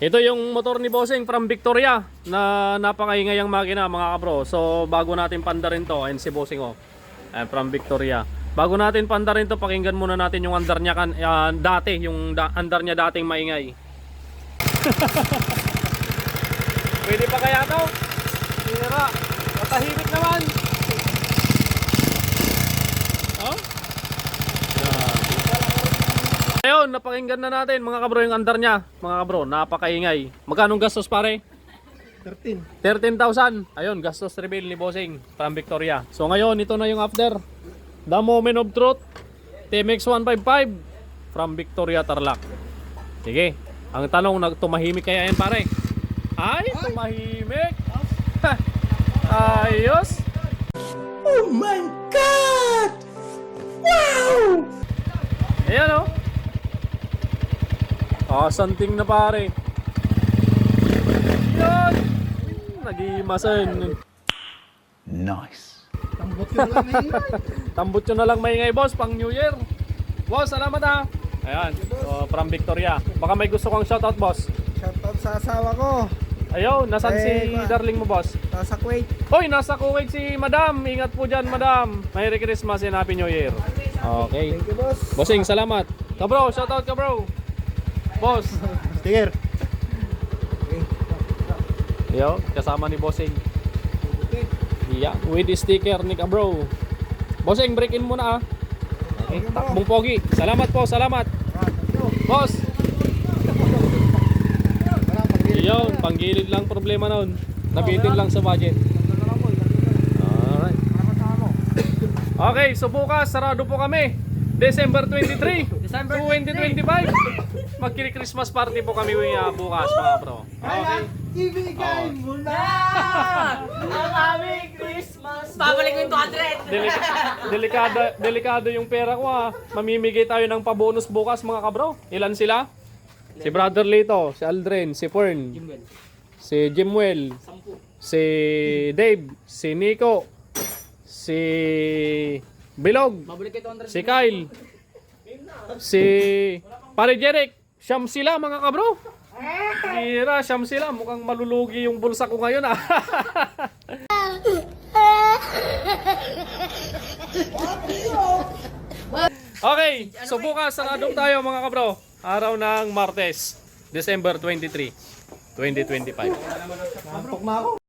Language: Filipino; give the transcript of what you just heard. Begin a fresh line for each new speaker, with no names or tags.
Ito yung motor ni Bossing from Victoria na napakaingay ang makina mga kabro. So bago natin pandarin to, ayun si Bossing oh. Ayun, from Victoria. Bago natin pandarin to, pakinggan muna natin yung andar niya dati, yung andar niya dating maingay. Pwede pa kaya to? Tira, matahimik naman. Oh? Ayun, napakinggan na natin mga kabro yung andar niya. Mga kabro, napakaingay. Magkano gastos pare? 13,000. Ayun, gastos reveal ni Bossing from Victoria. So ngayon, ito na yung after. The Moment of Truth TMX 155 from Victoria, Tarlac. Sige, ang tanong, tumahimik kaya yan pare? Ay, tumahimik. Ayos.
Oh my God! Wow!
Ayan o. Santing na pare. Yan. Nagimasan.
Nice.
Tambot yun na lang maingay boss pang New Year. Boss, salamat ha. Ayan, so, from Victoria. Baka may gusto kong shoutout boss.
Shoutout sa asawa ko.
Ayaw, nasan si darling mo boss?
Nasa Kuwait.
Hoy, nasa Kuwait si madam. Ingat po dyan madam. Merry Christmas and Happy New Year. Okay.
Thank you, boss.
Bossing, salamat. Kabro, shoutout ka bro. Boss.
Sticker.
Yo, kasama ni Bossing. Yeah, with the sticker ni Kabro. Bossing, break in muna ah. Okay, takbong pogi. Salamat po, salamat. Boss. Yun, panggilid lang problema noon. Nabitin lang sa budget. Alright. Okay, so bukas, sarado po kami. December 23, 2025. Magkiri-Christmas party po kami bukas mga bro. Okay.
Ibigay mo na ang aming Christmas.
Babalik mo yung 200.
Delikado yung pera ko ha. Mamimigay tayo ng pabonus bukas mga kabro. Ilan sila? Si Brother Lito, si Aldrin, si Fern, si Jimwell, si Dave, si Nico, si Bilog, si Kyle, si Pare Jeric. Siyam sila mga kabro. Hira, siyam sila. Mukhang malulugi yung bulsa ko ngayon ah. Okay, so bukas saradong tayo mga kabro. Araw ng Martes, December 23, 2025.
Nampok na ako.